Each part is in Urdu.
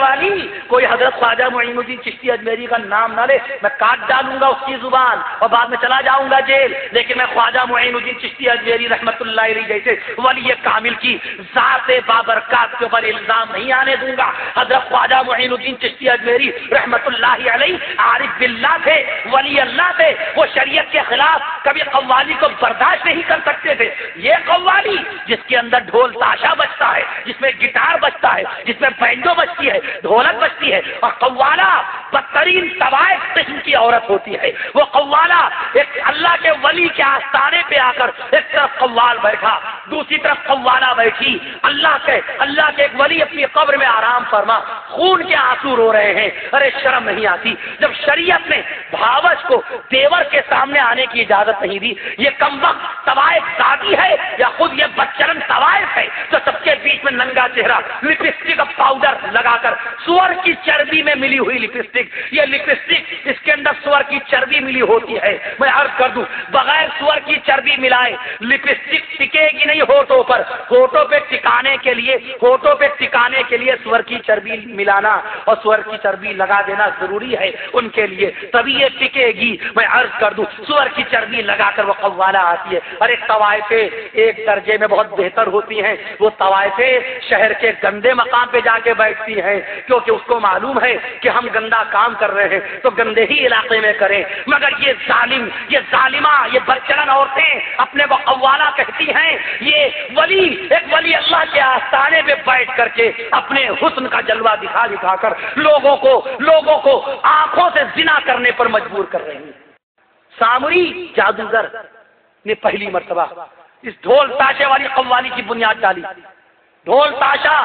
والی کوئی حضرت خواجہ معین الدین چشتی اجمیری کا نام نہ لے، میں کاٹ ڈالوں گا اس کی زبان اور بعد میں چلا جاؤں گا جیل، لیکن میں خواجہ معین الدین چشتی اجمیری رحمت اللہ علیہ جیسے ولی کامل کی ذات بابرکات کے اوپر الزام نہیں آنے دوں گا۔ حضرت خواجہ معین الدین چشتی اجمیری رحمت اللہ علیہ عارف باللہ تھے، ولی اللہ تھے، وہ شریعت کے خلاف کبھی قوالی کو برداشت نہیں کر سکتے تھے۔ یہ قوالی جس کے اندر ڈھول تاشا بجتا ہے، جس میں گٹار بجتا ہے، جس میں بینجو بجتی ہے، ڈھولک بجتی ہے، اور قوالا بدترین طوائف قسم کی عورت ہوتی ہے، وہ قوالا ایک اللہ کے ولی کے آستانے پہ آ کر ایک طرف قوال بیٹھا، دوسری طرف قوالا بیٹھی، اللہ کے ایک ولی اپنی قبر میں آرام فرما، خون کے آنسو رو رہے ہیں، ارے شرم نہیں آتی؟ جب شریعت نے بھاوش کو دیور کے سامنے آنے کی اجازت نہیں دی، یہ کمبخت طوائف ذاتی ہے یا خود یہ بدچلن طوائف ہے جو سب کے بیچ میں ننگا چہرہ لپسٹک کا پاؤڈر لگا کر، سور کی چربی میں ملی ہوئی لپسٹک، یہ لپسٹک اس کے اندر سور کی چربی ملی ہوتی ہے۔ میں عرض کر دوں بغیر سور کی چربی ملائے لپسٹک ٹکے گی نہیں ہونٹوں پر، ہونٹوں پہ ٹکانے کے لیے سور کی چربی ملانا اور سور کی چربی لگا دینا ضروری ہے ان کے لیے، تبھی یہ ٹکے گی۔ میں عرض کر دوں سور کی چربی لگا کر وہ قوالا آتی ہے۔ ارے طوائفیں ایک درجے میں بہت بہتر ہوتی ہیں، وہ طوائفیں شہر کے گندے مقام پہ جا کے بیٹھتی ہیں، کیونکہ اس کو معلوم ہے کہ ہم گندا کام کر رہے ہیں تو گندے ہی علاقے میں کریں، مگر یہ ظالم، یہ ظالمہ، یہ بدچلن عورتیں اپنے کو قوالا کہتی ہیں۔ یہ ایک ولی اللہ کے آستانے پہ بیٹھ کر کے اپنے حسن کا جلوہ دکھا کر لوگوں کو آنکھوں سے زنا کرنے پر مجبور کر رہے ہیں۔ سامری جادوگر نے پہلی مرتبہ اس ڈھول تاشے والی قوالی کی بنیاد ڈالی۔ ڈھول تاشا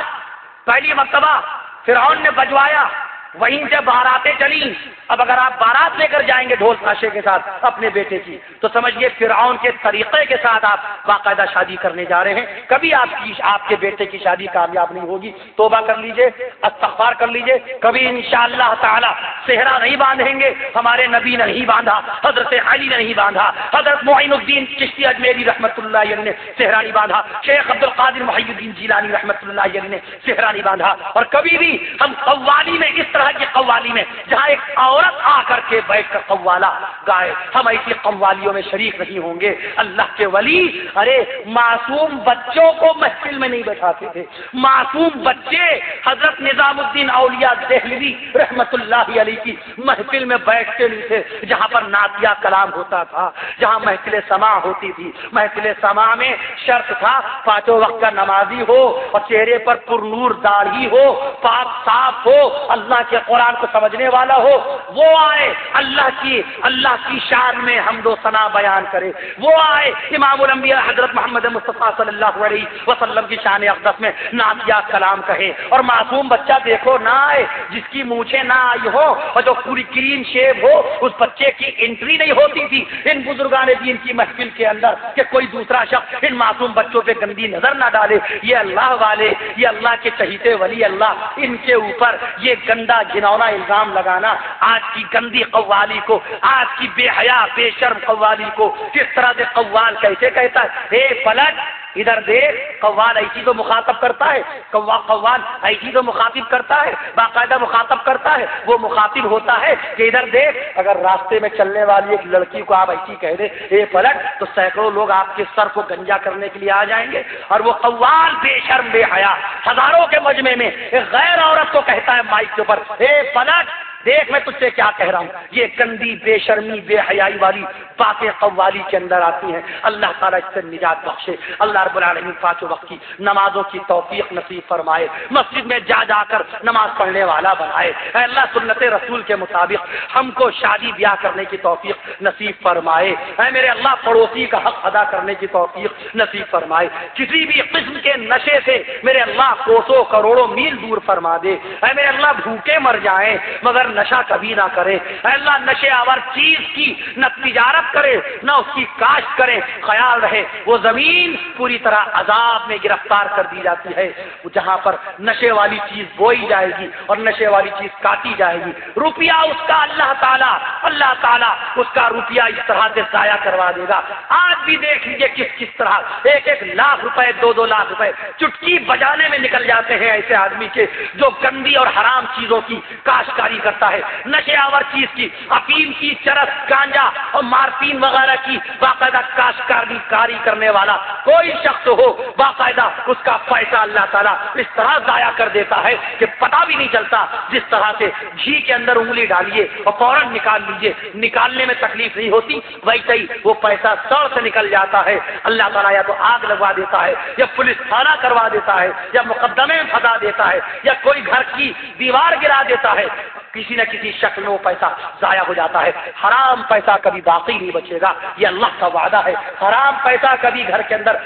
پہلی مرتبہ فرعون نے بجوایا، وہیں سے باراتیں چلی۔ اب اگر آپ بارات لے کر جائیں گے ڈھول تاشے کے ساتھ اپنے بیٹے کی تو سمجھیے فرعون کے طریقے کے ساتھ آپ باقاعدہ شادی کرنے جا رہے ہیں، کبھی آپ کے بیٹے کی شادی کامیاب نہیں ہوگی۔ توبہ کر لیجئے، استغفار کر لیجئے، کبھی انشاءاللہ تعالی صحرا نہیں باندھیں گے، ہمارے نبی نے نہیں باندھا، حضرت علی نے نہیں باندھا، حضرت معین الدین چشتی اجمیری رحمت اللہ علیہ نے صحرا نہیں باندھا، شیخ عبد القادر محی الدین جیلانی رحمت اللہ علیہ نے صحرا نہیں باندھا۔ اور کبھی بھی ہم قوالی میں، اس طرح کی قوالی میں جہاں ایک عورت آ کر کے بیٹھ کر قوالا گائے، ہم ایسی قوالیوں میں شریک نہیں ہوں گے۔ اللہ کے ولی ارے معصوم بچوں کو محفل میں نہیں بیٹھاتے تھے، معصوم بچے حضرت نظام الدین اولیاء دہلوی رحمت اللہ علیہ کی محفل میں بیٹھتے نہیں تھے، جہاں پر نعتیہ کلام ہوتا تھا، جہاں محفل سماع ہوتی تھی۔ محفل سماع میں شرط تھا پانچوں وقت کا نمازی ہو اور چہرے پر پرنور داڑھی ہو، پاک صاف ہو، اللہ کے قرآن کو سمجھنے والا ہو، وہ آئے اللہ کی شان میں حمد و ثنا بیان کرے، وہ آئے امام الانبیاء حضرت محمد مصطفیٰ صلی اللہ علیہ وسلم کی شان اقدس میں نعتیہ کلام کہے۔ اور معصوم بچہ دیکھو نہ آئے، جس کی مونچھیں نہ آئی ہو اور جو پوری کلین شیو ہو، اس بچے کی انٹری نہیں ہوتی تھی ان بزرگان دین کی محفل کے اندر کہ کوئی دوسرا شخص ان معصوم بچوں پہ گندی نظر نہ ڈالے۔ یہ اللہ والے، یہ اللہ کے چہیتے ولی اللہ، ان کے اوپر یہ گندا گھناؤنا الزام لگانا، آج کی گندی قوالی کو، آج کی بے حیا بے شرم قوالی کو کس طرح سے قوال کیسے کہتا ہے؟ اے فلک ادھر دیکھ، قوال ایسی تو مخاطب کرتا ہے، قوال ایسی تو مخاطب کرتا ہے، باقاعدہ مخاطب کرتا ہے، وہ مخاطب ہوتا ہے کہ ادھر دیکھ۔ اگر راستے میں چلنے والی ایک لڑکی کو آپ ایسی کہہ دیں اے پلٹ، تو سینکڑوں لوگ آپ کے سر کو گنجا کرنے کے لیے آ جائیں گے۔ اور وہ قوال بے شرم بے حیا ہزاروں کے مجمع میں ایک غیر عورت کو کہتا ہے مائک کے اوپر، اے پلٹ دیکھ میں تجھ سے کیا کہہ رہا ہوں۔ یہ گندی بے شرمی بے حیائی والی باتیں قوالی کے اندر آتی ہیں۔ اللہ تعالیٰ اس سے نجات بخشے، اللہ رب العالمین پانچوں وقت کی نمازوں کی توفیق نصیب فرمائے، مسجد میں جا جا کر نماز پڑھنے والا بنائے۔ اے اللہ سنت رسول کے مطابق ہم کو شادی بیاہ کرنے کی توفیق نصیب فرمائے۔ اے میرے اللہ پڑوسی کا حق ادا کرنے کی توفیق نصیب فرمائے۔ کسی بھی قسم کے نشے سے میرے اللہ کوسوں کروڑوں میل دور فرما دے۔ اے میرے اللہ بھوکے مر جائیں مگر نشہ کبھی نہ کرے، اے اللہ نشے آور چیز کی نہ تجارت کرے نہ اس کی کاشت کرے، خیال رہے وہ زمین پوری طرح عذاب میں گرفتار کر دی جاتی ہے جہاں پر نشے والی چیز بوئی جائے گی اور نشے والی چیز کاٹی جائے گی، روپیہ اس کا اللہ تعالیٰ اس کا روپیہ اس طرح سے ضائع کروا دے گا۔ آج بھی دیکھ لیجیے کس طرح 1 لاکھ روپے 2 لاکھ روپے چٹکی بجانے میں نکل جاتے ہیں ایسے آدمی کے جو گندی اور حرام چیزوں کی کاشتکاری کرتا ہے، نشے آور چیز کی، افیم کی، چرس، گانجا اور مارفین وغیرہ کی باقاعدہ کاشتکاری کرنے والا کوئی شخص ہو، باقاعدہ اس کا پیسہ اللہ تعالیٰ اس طرح ضائع کر دیتا ہے کہ پتہ بھی نہیں چلتا۔ جس طرح سے گھی کے اندر انگلی ڈالیے اور فوراً نکال لیجیے، نکالنے میں تکلیف نہیں ہوتی، ویسے ہی وہ پیسہ سڑ سے نکل جاتا ہے۔ اللہ تعالیٰ یا تو آگ لگوا دیتا ہے یا پولیس تھانہ کروا دیتا ہے یا مقدمے میں پھنسا دیتا ہے یا کوئی گھر کی دیوار گرا دیتا ہے، کسی نہ کسی شکل میں وہ پیسہ ضائع ہو جاتا ہے۔ حرام پیسہ کبھی باقی نہیں بچے گا، یہ اللہ کا وعدہ ہے۔ حرام پیسہ کبھی گھر کے اندر